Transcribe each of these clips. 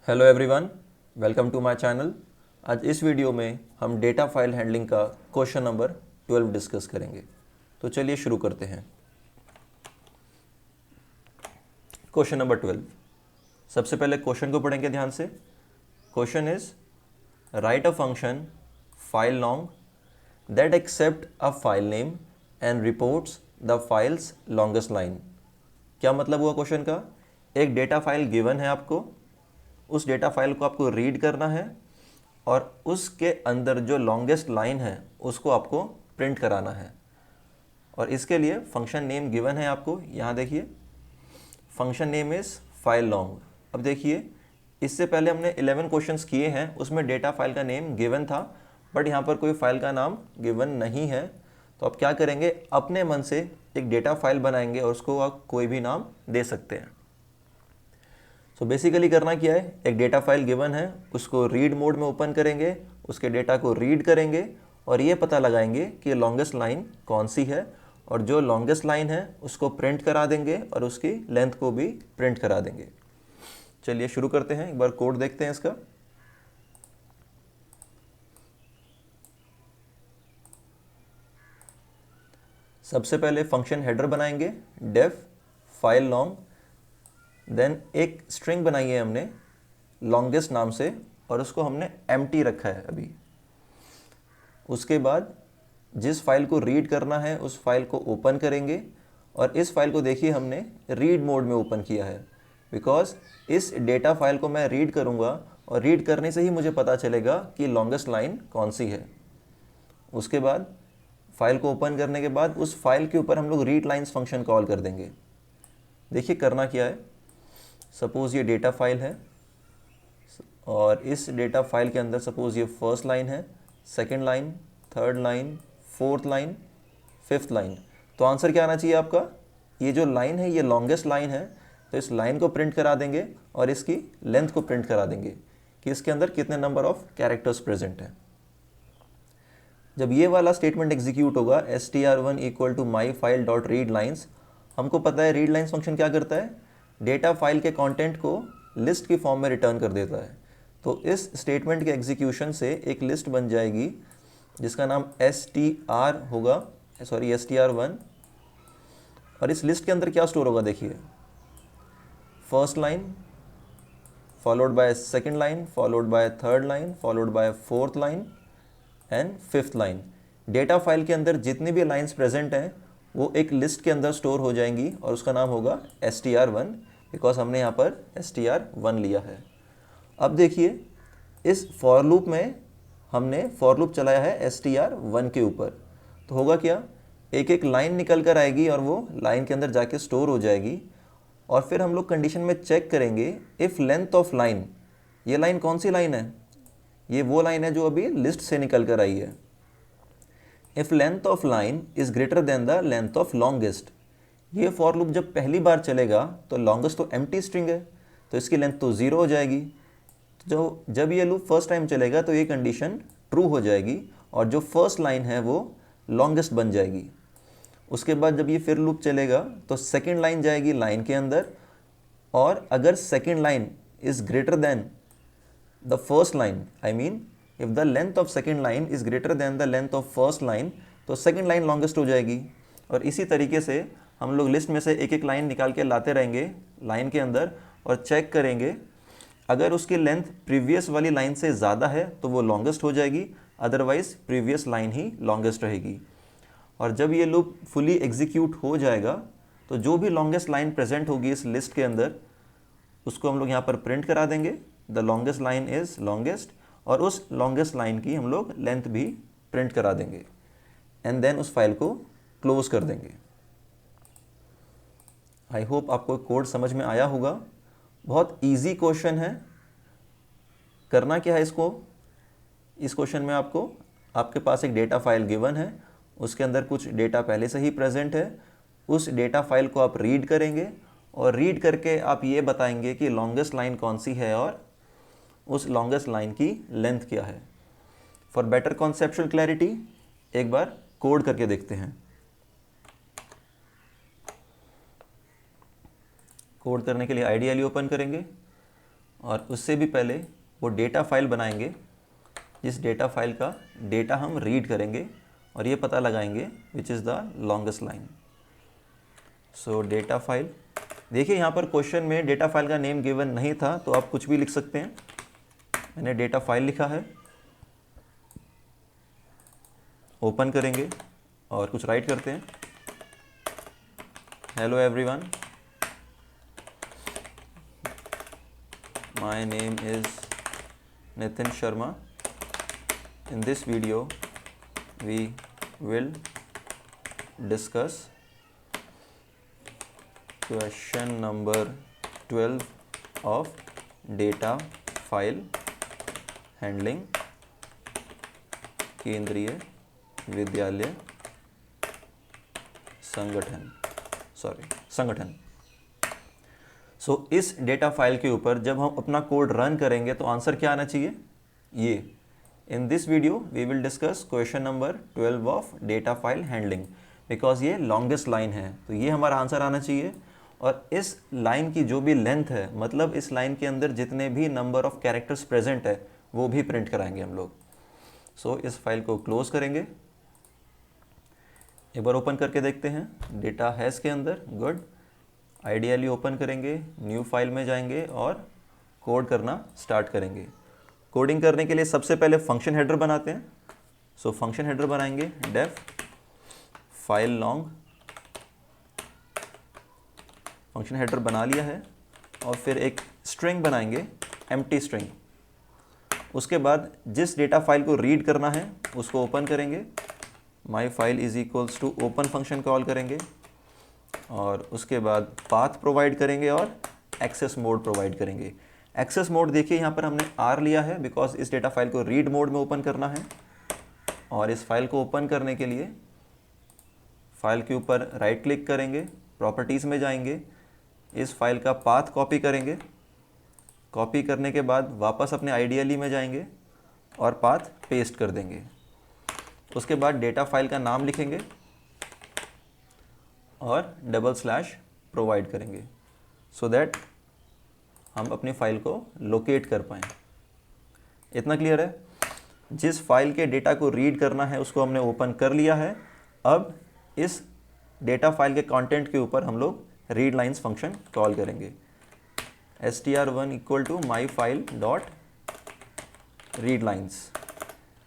Hello everyone, welcome to my channel. आज इस video में हम डेटा फाइल हैंडलिंग का क्वेश्चन नंबर 12 डिस्कस करेंगे। तो चलिए शुरू करते हैं। Question number 12। सबसे पहले क्वेश्चन को पढ़ेंगे ध्यान से। Question is write a function file long that accept a file name and reports the file's longest line. क्या मतलब हुआ क्वेश्चन का? एक डेटा फाइल गिवन है आपको, उस डेटा फाइल को आपको रीड करना है और उसके अंदर जो लॉन्गेस्ट लाइन है उसको आपको प्रिंट कराना है। और इसके लिए फंक्शन नेम गिवन है आपको। यहाँ देखिए, function name is file long. अब देखिए, इससे पहले हमने 11 क्वेश्चंस किए हैं, उसमें डेटा फाइल का नेम गिवन था, बट यहाँ पर कोई फाइल का नाम गिवन नहीं है। तो आप क्या करेंगे, अपने मन से एक डेटा फाइल बनाएंगे और उसको आप कोई भी नाम दे सकते हैं। सो बेसिकली करना क्या है, एक डेटा फाइल गिवन है, उसको रीड मोड में ओपन करेंगे, उसके डेटा को रीड करेंगे और ये पता लगाएंगे कि लॉन्गेस्ट लाइन कौन सी है, और जो लॉन्गेस्ट लाइन है उसको प्रिंट करा देंगे और उसकी लेंथ को भी प्रिंट करा देंगे। चलिए शुरू करते हैं, एक बार कोड देखते हैं इसका। सबसे पहले फंक्शन हेडर बनाएंगे, डेफ फाइल लॉन्ग, देन एक स्ट्रिंग बनाई है हमने लॉन्गेस्ट नाम से और उसको हमने एम्प्टी रखा है अभी। उसके बाद जिस फाइल को रीड करना है उस फाइल को ओपन करेंगे और इस फाइल को देखिए हमने रीड मोड में ओपन किया है, बिकॉज इस डेटा फाइल को मैं रीड करूँगा और रीड करने से ही मुझे पता चलेगा कि लॉन्गेस्ट लाइन कौन सी है। उसके बाद फाइल को ओपन करने के बाद उस फाइल के ऊपर हम लोग रीड लाइन्स फंक्शन कॉल कर देंगे। देखिए करना क्या है, सपोज़ ये डेटा फाइल है और इस डेटा फाइल के अंदर सपोज़ ये फर्स्ट लाइन है, second line, third line, fourth line, fifth line. तो आंसर क्या आना चाहिए आपका? ये जो लाइन है ये लॉन्गेस्ट लाइन है, तो इस लाइन को प्रिंट करा देंगे और इसकी लेंथ को प्रिंट करा देंगे कि इसके अंदर कितने नंबर ऑफ कैरेक्टर्स प्रेजेंट हैं। जब ये वाला स्टेटमेंट एग्जीक्यूट होगा str1 equal to my file dot read lines, हमको पता है रीड लाइन्स फंक्शन क्या करता है, डेटा फाइल के कंटेंट को लिस्ट की फॉर्म में रिटर्न कर देता है। तो इस स्टेटमेंट के एग्जीक्यूशन से एक लिस्ट बन जाएगी जिसका नाम str होगा, सॉरी str1। और इस लिस्ट के अंदर क्या स्टोर होगा, देखिए first line followed by second line followed by third line followed by fourth line and fifth line. Data file के अंदर जितनी भी लाइंस प्रेजेंट हैं वो एक लिस्ट के अंदर स्टोर हो जाएंगी और उसका नाम होगा str1, बिकॉज हमने यहाँ पर str1 लिया है। अब देखिए, इस फॉर लूप में हमने फॉर लूप चलाया है str1 के ऊपर। तो होगा क्या, एक एक लाइन निकल कर आएगी और वो लाइन के अंदर जाके स्टोर हो जाएगी। और फिर हम लोग कंडीशन में चेक करेंगे इफ़ लेंथ ऑफ लाइन, ये लाइन कौन सी लाइन है, ये वो लाइन है जो अभी लिस्ट से निकल कर आई है। If length of line is greater than the length of longest, ये फॉर लूप जब पहली बार चलेगा तो लॉन्गेस्ट तो एम्प्टी स्ट्रिंग है, तो इसकी लेंथ तो 0 हो जाएगी। तो जब ये लूप फर्स्ट टाइम चलेगा तो ये कंडीशन ट्रू हो जाएगी और जो फर्स्ट लाइन है वो लॉन्गेस्ट बन जाएगी। उसके बाद जब ये फिर लूप चलेगा तो सेकेंड लाइन जाएगी लाइन के अंदर, और अगर second line is greater than the first line, I mean if the length of second line is greater than the length of first line, तो सेकेंड लाइन लॉन्गेस्ट हो जाएगी। और इसी तरीके से हम लोग लिस्ट में से एक एक लाइन निकाल के लाते रहेंगे लाइन के अंदर और चेक करेंगे, अगर उसकी लेंथ प्रीवियस वाली लाइन से ज़्यादा है तो वो लॉन्गेस्ट हो जाएगी, अदरवाइज प्रीवियस लाइन ही लॉन्गेस्ट रहेगी। और जब ये लूप फुली एग्जीक्यूट हो जाएगा तो जो भी लॉन्गेस्ट लाइन प्रेजेंट होगी इस लिस्ट के अंदर उसको हम लोग यहाँ पर प्रिंट करा देंगे, the longest line is longest, और उस लॉन्गेस्ट लाइन की हम लोग लेंथ भी प्रिंट करा देंगे एंड देन उस फाइल को क्लोज कर देंगे। आई होप आपको कोड समझ में आया होगा। बहुत इजी क्वेश्चन है। करना क्या है इसको, इस क्वेश्चन में आपको, आपके पास एक डेटा फाइल गिवन है, उसके अंदर कुछ डेटा पहले से ही प्रेजेंट है, उस डेटा फाइल को आप रीड करेंगे और रीड करके आप ये बताएंगे कि लॉन्गेस्ट लाइन कौन सी है और उस लॉन्गेस्ट लाइन की लेंथ क्या है। फॉर बेटर कॉन्सेप्चुअल क्लैरिटी एक बार कोड करके देखते हैं। कोड करने के लिए आइडियली ओपन करेंगे और उससे भी पहले वो डेटा फाइल बनाएंगे जिस डेटा फाइल का डेटा हम रीड करेंगे और ये पता लगाएंगे which is the longest line. So data file, देखिए यहाँ पर क्वेश्चन में डेटा फाइल का नेम गिवन नहीं था तो आप कुछ भी लिख सकते हैं। मैंने डेटा फाइल लिखा है, ओपन करेंगे और कुछ राइट करते हैं। Hello everyone, my name is Nitin Sharma. In this video we will discuss question number 12 of data file handling Kendriya Vidyalaya संगठन। सो इस डेटा फाइल के ऊपर जब हम अपना कोड रन करेंगे तो आंसर क्या आना चाहिए? ये in this video we will discuss question number 12 of data file handling, because ये लॉन्गेस्ट लाइन है तो ये हमारा आंसर आना चाहिए। और इस लाइन की जो भी लेंथ है, मतलब इस लाइन के अंदर जितने भी नंबर ऑफ कैरेक्टर्स प्रेजेंट है वो भी प्रिंट कराएंगे हम लोग। सो इस फाइल को क्लोज करेंगे, एक बार ओपन करके देखते हैं डेटा हैश के अंदर। गुड, आइडियली ओपन करेंगे, न्यू फाइल में जाएंगे और कोड करना स्टार्ट करेंगे। कोडिंग करने के लिए सबसे पहले फंक्शन हेडर बनाते हैं। सो फंक्शन हेडर बनाएंगे def file long. Function header बना लिया है और फिर एक स्ट्रिंग बनाएंगे, एम्प्टी स्ट्रिंग। उसके बाद जिस डेटा फाइल को रीड करना है उसको ओपन करेंगे, my file is equals to open function call करेंगे और उसके बाद पाथ प्रोवाइड करेंगे और एक्सेस मोड प्रोवाइड करेंगे। एक्सेस मोड देखिए यहाँ पर हमने R लिया है बिकॉज इस डेटा फाइल को रीड मोड में ओपन करना है। और इस फाइल को ओपन करने के लिए फाइल के ऊपर राइट क्लिक करेंगे, प्रॉपर्टीज़ में जाएंगे, इस फाइल का पाथ कॉपी करेंगे। कॉपी करने के बाद वापस अपने आइडियली में जाएंगे और पाथ पेस्ट कर देंगे। उसके बाद डेटा फाइल का नाम लिखेंगे और डबल स्लैश प्रोवाइड करेंगे सो दैट हम अपनी फाइल को लोकेट कर पाएँ। इतना क्लियर है? जिस फाइल के डेटा को रीड करना है उसको हमने ओपन कर लिया है। अब इस डेटा फाइल के कंटेंट के ऊपर हम लोग रीड लाइन्स फंक्शन कॉल करेंगे। str1 equal to my file dot read lines.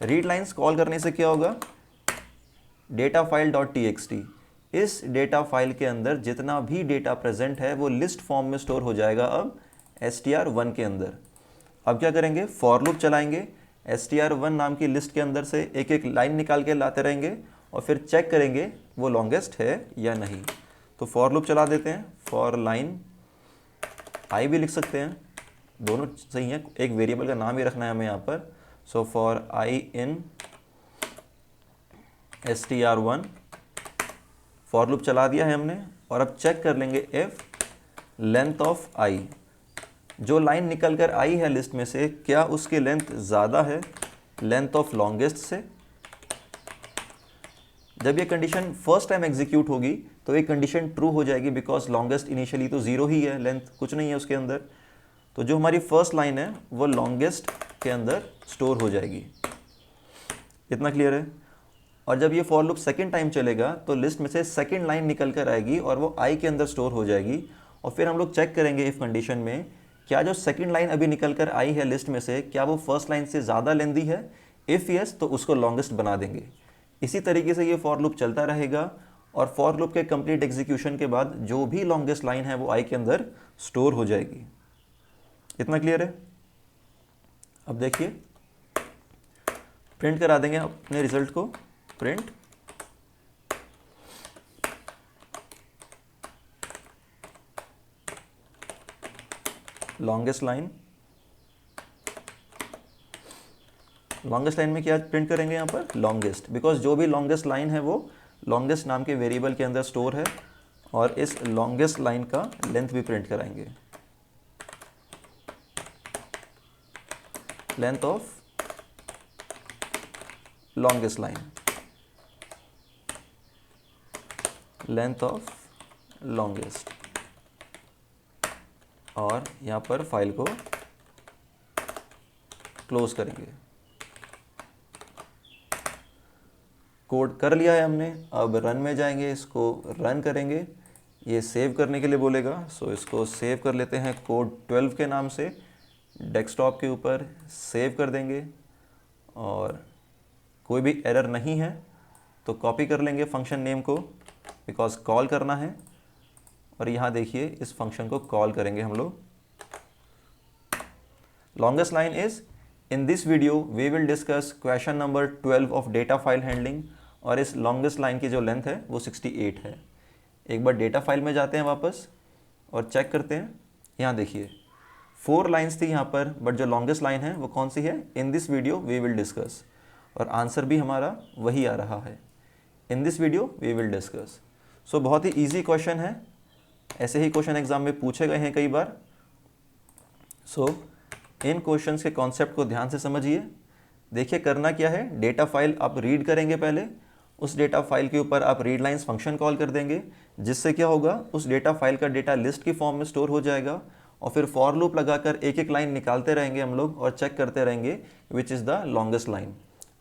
Read lines call करने से क्या होगा? डेटा फाइल डॉट txt, इस डेटा फाइल के अंदर जितना भी डेटा प्रेजेंट है वो लिस्ट फॉर्म में स्टोर हो जाएगा अब str1 के अंदर। अब क्या करेंगे? फॉर लूप चलाएंगे, str1 नाम की लिस्ट के अंदर से एक एक लाइन निकाल के लाते रहेंगे और फिर चेक करेंगे वो लॉन्गेस्ट है या नहीं। तो फॉर लूप चला देते हैं, फॉर लाइन आई भी लिख सकते हैं, दोनों सही हैं। एक वेरिएबल का नाम ही रखना है हमें यहाँ पर। So for I in str1, for loop चला दिया है हमने। और अब चेक कर लेंगे इफ लेंथ ऑफ आई, जो लाइन निकल कर आई है लिस्ट में से, क्या उसकी लेंथ ज़्यादा है लेंथ ऑफ लॉन्गेस्ट से। जब ये कंडीशन फर्स्ट टाइम एग्जीक्यूट होगी तो ये कंडीशन ट्रू हो जाएगी बिकॉज लॉन्गेस्ट इनिशियली तो 0 ही है, लेंथ कुछ नहीं है उसके अंदर। तो जो हमारी फर्स्ट लाइन है वो लॉन्गेस्ट के अंदर स्टोर हो जाएगी। इतना क्लियर है? और जब ये फॉर लूप सेकेंड टाइम चलेगा तो लिस्ट में से सेकेंड लाइन निकल कर आएगी और वो आई के अंदर स्टोर हो जाएगी। और फिर हम लोग चेक करेंगे इफ कंडीशन में क्या जो सेकेंड लाइन अभी निकल कर आई है लिस्ट में से, क्या वो फर्स्ट लाइन से ज़्यादा लेंदी है। इफ़ यस तो उसको लॉन्गेस्ट बना देंगे। इसी तरीके से ये फॉर लूप चलता रहेगा और फॉर लूप के कंप्लीट एग्जीक्यूशन के बाद जो भी लॉन्गेस्ट लाइन है वो आई के अंदर स्टोर हो जाएगी। इतना क्लियर है? अब देखिए प्रिंट करा देंगे अपने रिजल्ट को। Print longest line. Longest line में क्या प्रिंट करेंगे यहाँ पर? लॉन्गेस्ट, बिकॉज जो भी लॉन्गेस्ट लाइन है वो लॉन्गेस्ट नाम के वेरिएबल के अंदर स्टोर है और इस लॉन्गेस्ट लाइन का लेंथ भी प्रिंट कराएंगे। Length of longest line, length of longest. और यहाँ पर फाइल को क्लोज करेंगे। कोड कर लिया है हमने, अब रन में जाएंगे, इसको रन करेंगे। ये सेव करने के लिए बोलेगा, सो इसको सेव कर लेते हैं कोड 12 के नाम से, डेस्कटॉप के ऊपर सेव कर देंगे। और कोई भी एरर नहीं है तो कॉपी कर लेंगे फंक्शन नेम को, बिकॉज कॉल करना है। और यहाँ देखिए इस फंक्शन को कॉल करेंगे हम लोग। Longest line is in this video we will discuss question number 12 of data file handling. और इस लॉन्गेस्ट लाइन की जो लेंथ है वो 68 है। एक बार डेटा फाइल में जाते हैं वापस और चेक करते हैं। यहाँ देखिए 4 लाइन्स थी यहाँ पर, बट जो लॉन्गेस्ट लाइन है वो कौन सी है, in this video we will discuss. और आंसर भी हमारा वही आ रहा है, in this video we will discuss. सो बहुत ही ईजी क्वेश्चन है, ऐसे ही क्वेश्चन एग्जाम में पूछे गए हैं कई बार। सो इन क्वेश्चंस के कॉन्सेप्ट को ध्यान से समझिए। देखिए करना क्या है, डेटा फाइल आप रीड करेंगे पहले, उस डेटा फाइल के ऊपर आप रीड लाइन्स फंक्शन कॉल कर देंगे, जिससे क्या होगा, उस डेटा फाइल का डेटा लिस्ट की फॉर्म में स्टोर हो जाएगा। और फिर फॉर लूप लगाकर एक एक लाइन निकालते रहेंगे हम लोग और चेक करते रहेंगे which is the longest line.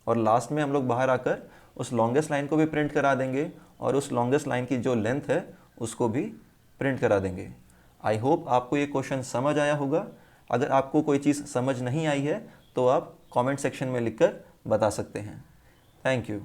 और लास्ट में हम लोग बाहर आकर उस लॉन्गेस्ट लाइन को भी प्रिंट करा देंगे और उस लॉन्गेस्ट लाइन की जो लेंथ है उसको भी प्रिंट करा देंगे। आई होप आपको ये क्वेश्चन समझ आया होगा। अगर आपको कोई चीज़ समझ नहीं आई है तो आप कमेंट सेक्शन में लिखकर बता सकते हैं। Thank you.